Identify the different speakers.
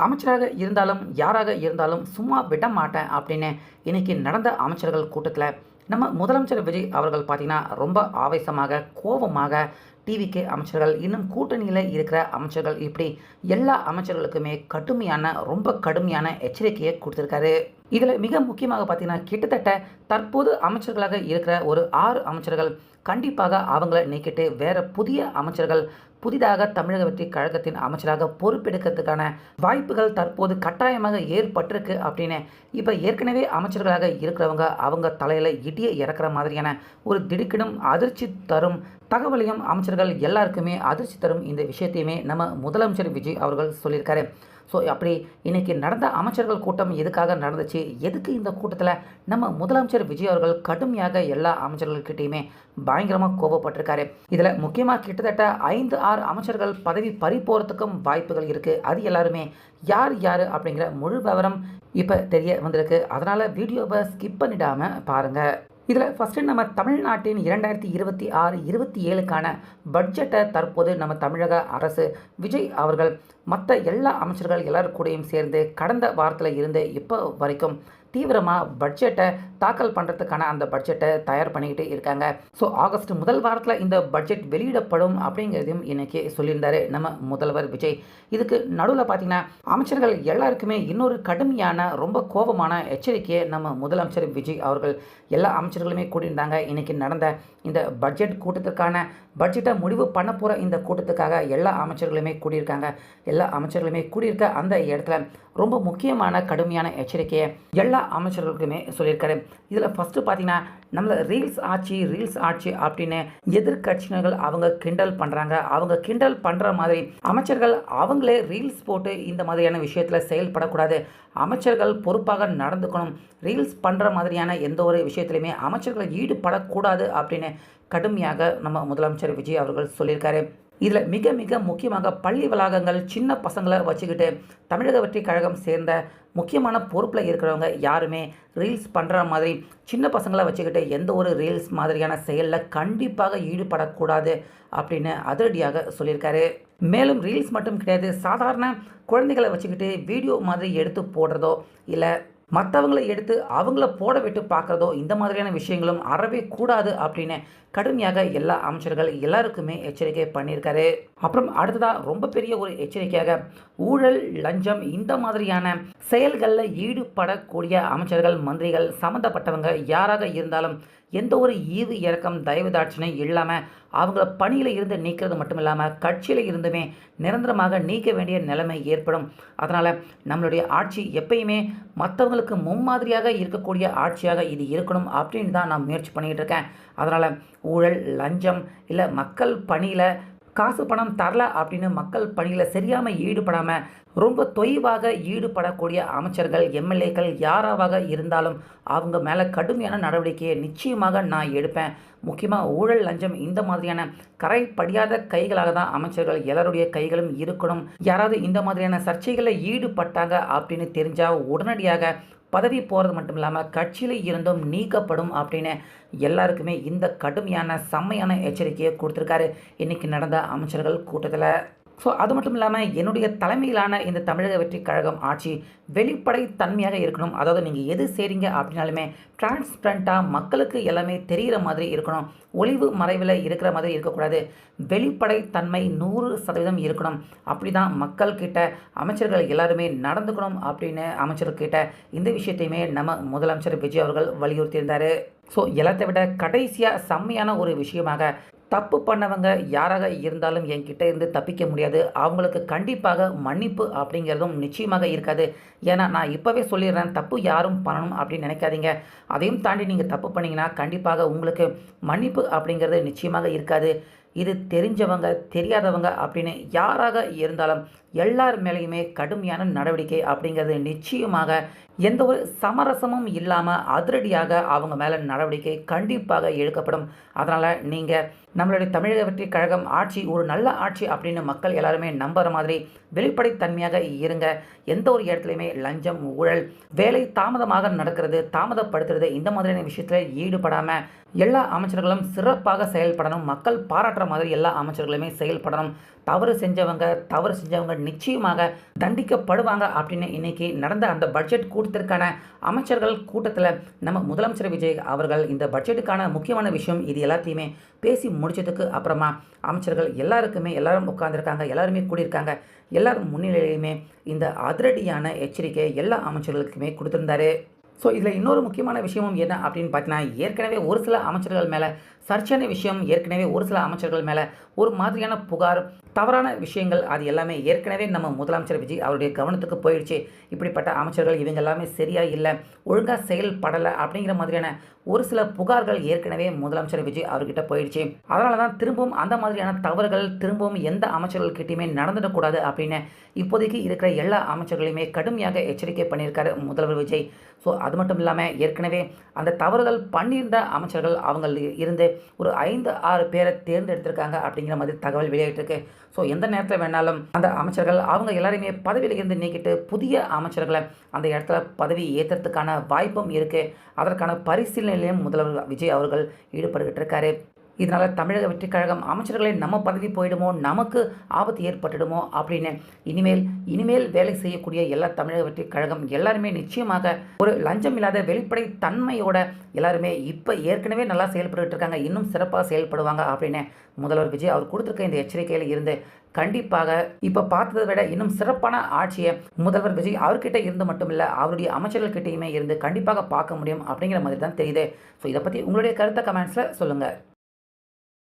Speaker 1: அமைச்சராக இருந்தாலும் யாராக இருந்தாலும் சும்மா விட மாட்டேன் அப்படின்னு இன்னைக்கு நடந்த அமைச்சர்கள் கூட்டத்தில் நம்ம முதலமைச்சர் விஜய் அவர்கள் பார்த்தீங்கன்னா ரொம்ப ஆவேசமாக கோபமாக டிவிக்கு அமைச்சர்கள் இன்னும் கூட்டணியில் இருக்கிற அமைச்சர்கள் இப்படி எல்லா அமைச்சர்களுக்குமே ரொம்ப கடுமையான எச்சரிக்கையை கொடுத்துருக்காரு. இதில் மிக முக்கியமாக பார்த்தீங்கன்னா கிட்டத்தட்ட தற்போது அமைச்சர்களாக இருக்கிற ஒரு 6 அமைச்சர்கள் கண்டிப்பாக அவங்கள நீக்கிட்டு வேற புதிய அமைச்சர்கள் புதிதாக தமிழக வெற்றி கழகத்தின் அமைச்சராக பொறுப்பெடுக்கிறதுக்கான வாய்ப்புகள் தற்போது கட்டாயமாக ஏற்பட்டிருக்கு அப்படின்னு இப்போ ஏற்கனவே அமைச்சர்களாக இருக்கிறவங்க அவங்க தலையில் இடியை இறக்குற மாதிரியான ஒரு திடுக்கிடும் அதிர்ச்சி தரும் தகவலையும் அமைச்சர்கள் எல்லாருக்குமே அதிர்ச்சி தரும் இந்த விஷயத்தையுமே நம்ம முதலமைச்சர் விஜய் அவர்கள் சொல்லியிருக்காரு. ஸோ அப்படி இன்றைக்கி நடந்த அமைச்சர்கள் கூட்டம் எதுக்காக நடந்துச்சு, எதுக்கு இந்த கூட்டத்தில் நம்ம முதலமைச்சர் விஜய் அவர்கள் கடுமையாக எல்லா அமைச்சர்கள்கிட்டையுமே பயங்கரமாக கோபப்பட்டிருக்காரு. இதில் முக்கியமாக கிட்டத்தட்ட 5-6 அமைச்சர்கள் பதவி பறி போகிறதுக்கும் வாய்ப்புகள் இருக்குது. அது எல்லாருமே யார் யார் அப்படிங்கிற முழு விவரம் இப்போ தெரிய வந்திருக்கு. அதனால் வீடியோவை ஸ்கிப் பண்ணிடாமல் பாருங்கள். இதில் ஃபஸ்ட்டு நம்ம தமிழ்நாட்டின் 2026-27க்கான பட்ஜெட்டை தற்போது நம்ம தமிழக அரசு விஜய் அவர்கள் மற்ற எல்லா அமைச்சர்கள் எல்லாரும் கூடயும் சேர்ந்து கடந்த வாரத்தில் இருந்து இப்போ வரைக்கும் தீவிரமாக பட்ஜெட்டை தாக்கல் பண்ணுறதுக்கான அந்த பட்ஜெட்டை தயார் பண்ணிக்கிட்டு இருக்காங்க. ஸோ ஆகஸ்ட் முதல் வாரத்தில் இந்த பட்ஜெட் வெளியிடப்படும் அப்படிங்கிறதையும் இன்றைக்கி சொல்லியிருந்தார் நம்ம முதல்வர் விஜய். இதுக்கு நடுவில் பார்த்திங்கன்னா அமைச்சர்கள் எல்லாருக்குமே இன்னொரு கடுமையான ரொம்ப கோபமான எச்சரிக்கையை நம்ம முதலமைச்சர் விஜய் அவர்கள் எல்லா அமைச்சர்களுமே கூட்டியிருந்தாங்க. இன்றைக்கி நடந்த இந்த பட்ஜெட் கூட்டத்திற்கான பட்ஜெட்டை முடிவு பண்ண போகிற இந்த கூட்டத்துக்காக எல்லா அமைச்சர்களுமே கூடியிருக்காங்க. எல்லா அமைச்சர்களுமே கூடியிருக்க அந்த இடத்துல ரொம்ப முக்கியமான கடுமையான எச்சரிக்கையை எல்லா அமைச்சர்களுக்குமே சொல்லியிருக்காரு. இதில் ஃபஸ்ட்டு பார்த்தீங்கன்னா நம்மளை ரீல்ஸ் ஆட்சி அப்படின்னு எதிர்கட்சியினர்கள் அவங்க கிண்டல் பண்ணுறாங்க. அவங்க கிண்டல் பண்ணுற மாதிரி அமைச்சர்கள் அவங்களே ரீல்ஸ் போட்டு இந்த மாதிரியான விஷயத்தில் செயல்படக்கூடாது. அமைச்சர்கள் பொறுப்பாக நடந்துக்கணும். ரீல்ஸ் பண்ணுற மாதிரியான எந்த ஒரு விஷயத்துலையுமே அமைச்சர்கள் ஈடுபடக்கூடாது அப்படின்னு கடுமையாக நம்ம முதலமைச்சர் விஜய் அவர்கள் சொல்லியிருக்காரு. இதில் மிக மிக முக்கியமாக பள்ளி வளாகங்கள் சின்ன பசங்களை வச்சுக்கிட்டு தமிழக வெற்றி கழகம் சேர்ந்த முக்கியமான பொறுப்பில் இருக்கிறவங்க யாருமே ரீல்ஸ் பண்ணுற மாதிரி சின்ன பசங்களை வச்சுக்கிட்டு எந்த ஒரு ரீல்ஸ் மாதிரியான செயலில் கண்டிப்பாக ஈடுபடக்கூடாது அப்படின்னு அதிரடியாக சொல்லியிருக்காரு. மேலும் ரீல்ஸ் மட்டும் கிடையாது, சாதாரண குழந்தைகளை வச்சுக்கிட்டு வீடியோ மாதிரி எடுத்து போடுறதோ இல்லை மற்றவங்களை எடுத்து அவங்கள போட விட்டு பார்க்குறதோ இந்த மாதிரியான விஷயங்களும் அறவே கூடாது அப்படின்னு கடுமையாக எல்லா அமைச்சர்கள் எல்லாருக்குமே எச்சரிக்கை பண்ணியிருக்காரு. அப்புறம் அடுத்ததாக ரொம்ப பெரிய ஒரு எச்சரிக்கையாக ஊழல் லஞ்சம் இந்த மாதிரியான செயல்களில் ஈடுபடக்கூடிய அமைச்சர்கள் மந்திரிகள் சம்மந்தப்பட்டவங்க யாராக இருந்தாலும் எந்த ஒரு ஈவு இறக்கம் தயவு தாட்சணை இல்லாமல் அவங்கள பணியில் இருந்து நீக்கிறது மட்டும் இல்லாமல் கட்சியில் இருந்துமே நிரந்தரமாக நீக்க வேண்டிய நிலைமை ஏற்படும். அதனால் நம்மளுடைய ஆட்சி எப்பயுமே மற்றவங்களுக்கு முன்மாதிரியாக இருக்கக்கூடிய ஆட்சியாக இது இருக்கணும் அப்படின்னு தான் நான் முயற்சி பண்ணிக்கிட்டு இருக்கேன். அதனால் ஊழல் லஞ்சம் இல்லை மக்கள் பணியில் காசு பணம் தரல அப்படின்னு மக்கள் பணியில் சரியாமல் ஈடுபடாமல் ரொம்ப தொய்வாக ஈடுபடக்கூடிய அமைச்சர்கள் எம்எல்ஏக்கள் யாராக இருந்தாலும் அவங்க மேலே கடுமையான நடவடிக்கையை நிச்சயமாக நான் எடுப்பேன். முக்கியமாக ஊழல் லஞ்சம் இந்த மாதிரியான கரை படியாத கைகளாக தான் அமைச்சர்கள் எல்லாருடைய கைகளும் இருக்கணும். யாராவது இந்த மாதிரியான சர்ச்சைகளில் ஈடுபட்டாங்க அப்படின்னு தெரிஞ்சால் உடனடியாக பதவி போகிறது மட்டும் இல்லாமல் கட்சியில் இருந்தும் நீக்கப்படும் அப்படின்னு எல்லாருக்குமே இந்த கடுமையான செம்மையான எச்சரிக்கையை கொடுத்துருக்காரு இன்றைக்கி நடந்த அமைச்சர்கள் கூட்டத்தில். ஸோ அது மட்டும் இல்லாமல் என்னுடைய தலைமையிலான இந்த தமிழக வெற்றி கழகம் ஆட்சி வெளிப்படை தன்மையாக இருக்கணும். அதாவது நீங்கள் எது செய்கிறீங்க அப்படின்னாலுமே டிரான்ஸ்பரண்ட்டாக மக்களுக்கு எல்லாமே தெரிகிற மாதிரி இருக்கணும். ஒளிவு மறைவில் இருக்கிற மாதிரி இருக்கக்கூடாது. வெளிப்படை தன்மை 100% இருக்கணும். அப்படி தான் மக்கள்கிட்ட அமைச்சர்கள் எல்லாருமே நடந்துக்கணும் அப்படின்னு அமைச்சர்கிட்ட இந்த விஷயத்தையுமே நம்ம முதலமைச்சர் விஜய் அவர்கள் வலியுறுத்தியிருந்தார். ஸோ எல்லாத்தை விட கடைசியாக செம்மையான ஒரு விஷயமாக தப்பு பண்ணவங்க யாராக இருந்தாலும் என்கிட்ட இருந்து தப்பிக்க முடியாது. அவங்களுக்கு கண்டிப்பாக மன்னிப்பு அப்படிங்கிறதும் நிச்சயமாக இருக்காது. ஏன்னா நான் இப்போவே சொல்லிடுறேன், தப்பு யாரும் பண்ணணும் அப்படின்னு நினைக்காதீங்க. அதையும் தாண்டி நீங்கள் தப்பு பண்ணிங்கன்னா கண்டிப்பாக உங்களுக்கு மன்னிப்பு அப்படிங்கிறது நிச்சயமாக இருக்காது. இது தெரிஞ்சவங்க தெரியாதவங்க அப்படின்னு யாராக இருந்தாலும் எல்லார் மேலேயுமே கடுமையான நடவடிக்கை அப்படிங்கிறது நிச்சயமாக எந்த ஒரு சமரசமும் இல்லாமல் அதிரடியாக அவங்க மேலே நடவடிக்கை கண்டிப்பாக எடுக்கப்படும். அதனால் நீங்கள் நம்மளுடைய தமிழக வெற்றி கழகம் ஆட்சி ஒரு நல்ல ஆட்சி அப்படின்னு மக்கள் எல்லாருமே நம்புகிற மாதிரி வெளிப்படைத்தன்மையாக இருங்க. எந்த ஒரு இடத்துலையுமே லஞ்சம் ஊழல் வேலை தாமதமாக நடக்கிறது தாமதப்படுத்துறது இந்த மாதிரியான விஷயத்தில் ஈடுபடாமல் எல்லா அமைச்சர்களும் சிறப்பாக செயல்படணும். மக்கள் பாராட்டுற மாதிரி எல்லா அமைச்சர்களுமே செயல்படணும். தவறு செஞ்சவங்க நிச்சயமாக தண்டிக்கப்படுவாங்க அப்படின்னு இன்னைக்கு நடந்த அந்த பட்ஜெட் கூட்டத்திற்கான அமைச்சர்கள் கூட்டத்தில் நம்ம முதலமைச்சர் விஜய் அவர்கள் இந்த பட்ஜெட்டுக்கான முக்கியமான விஷயம் இது எல்லாத்தையுமே பேசி முடிச்சதுக்கு அப்புறமா அமைச்சர்கள் எல்லாரும் உட்கார்ந்துருக்காங்க, எல்லாருமே கூடியிருக்காங்க. எல்லாரும் முன்னிலையிலுமே இந்த அதிரடியான எச்சரிக்கை எல்லா அமைச்சர்களுக்குமே கொடுத்திருந்தாரு. ஸோ இதில் இன்னொரு முக்கியமான விஷயமும் என்ன அப்படின்னு பார்த்தீங்கன்னா, ஏற்கனவே ஒரு சில அமைச்சர்கள் மேலே சர்ச்சையான விஷயம், ஏற்கனவே ஒரு சில அமைச்சர்கள் மேலே ஒரு மாதிரியான புகார், தவறான விஷயங்கள், அது எல்லாமே ஏற்கனவே நம்ம முதலமைச்சர் விஜய் அவருடைய கவனத்துக்கு போயிடுச்சு. இப்படிப்பட்ட அமைச்சர்கள் இவங்க எல்லாமே சரியா இல்லை, ஒழுங்காக செயல்படலை அப்படிங்கிற மாதிரியான ஒரு சில புகார்கள் ஏற்கனவே முதலமைச்சர் விஜய் அவர்கிட்ட போயிடுச்சு. அதனால தான் திரும்பவும் அந்த மாதிரியான தவறுகள் திரும்பவும் எந்த அமைச்சர்கள்கிட்டையுமே நடந்துடக்கூடாது அப்படின்னு இப்போதைக்கு இருக்கிற எல்லா அமைச்சர்களையுமே கடுமையாக எச்சரிக்கை பண்ணியிருக்காரு முதல்வர் விஜய். ஸோ அது மட்டும் இல்லாமல் ஏற்கனவே அந்த தவறுகள் பண்ணியிருந்த அமைச்சர்கள் அவங்க இருந்து ஒரு 5-6 பேரை தேர்ந்தெடுத்திருக்காங்க அப்படிங்கிற மாதிரி தகவல் வெளியிட்டிருக்கு. ஸோ எந்த நேரத்தில் வேணாலும் அந்த அமைச்சர்கள் அவங்க எல்லாரையுமே பதவியில் இருந்து நீக்கிட்டு புதிய அமைச்சர்களை அந்த இடத்துல பதவி ஏற்றுறதுக்கான வாய்ப்பும் இருக்குது. அதற்கான பரிசீலனையிலையும் முதல்வர் விஜய் அவர்கள் ஈடுபட்டுக்கிட்டு இருக்காரு. இதனால் தமிழக வெற்றிக் கழகம் அமைச்சர்களை நம்ம பதவி போயிடுமோ, நமக்கு ஆபத்து ஏற்பட்டுடுமோ அப்படின்னு இனிமேல் வேலை செய்யக்கூடிய எல்லா தமிழக வெற்றிக் கழகம் எல்லாருமே நிச்சயமாக ஒரு லஞ்சம் இல்லாத வெளிப்படை தன்மையோட எல்லாருமே இப்போ ஏற்கனவே நல்லா செயல்பட்டு இருக்காங்க, இன்னும் சிறப்பாக செயல்படுவாங்க அப்படின்னு முதல்வர் விஜய் அவர் கொடுத்துருக்க இந்த எச்சரிக்கையில் இருந்து கண்டிப்பாக இப்போ பார்த்ததை விட இன்னும் சிறப்பான ஆட்சியை முதல்வர் விஜய் அவர்கிட்ட இருந்து மட்டும் இல்லை, அவருடைய அமைச்சர்கள்கிட்டையுமே இருந்து கண்டிப்பாக பார்க்க முடியும் அப்படிங்கிற மாதிரி தான் தெரியுது. ஸோ இதை பற்றி உங்களுடைய கருத்தை கமெண்ட்ஸில் சொல்லுங்கள்.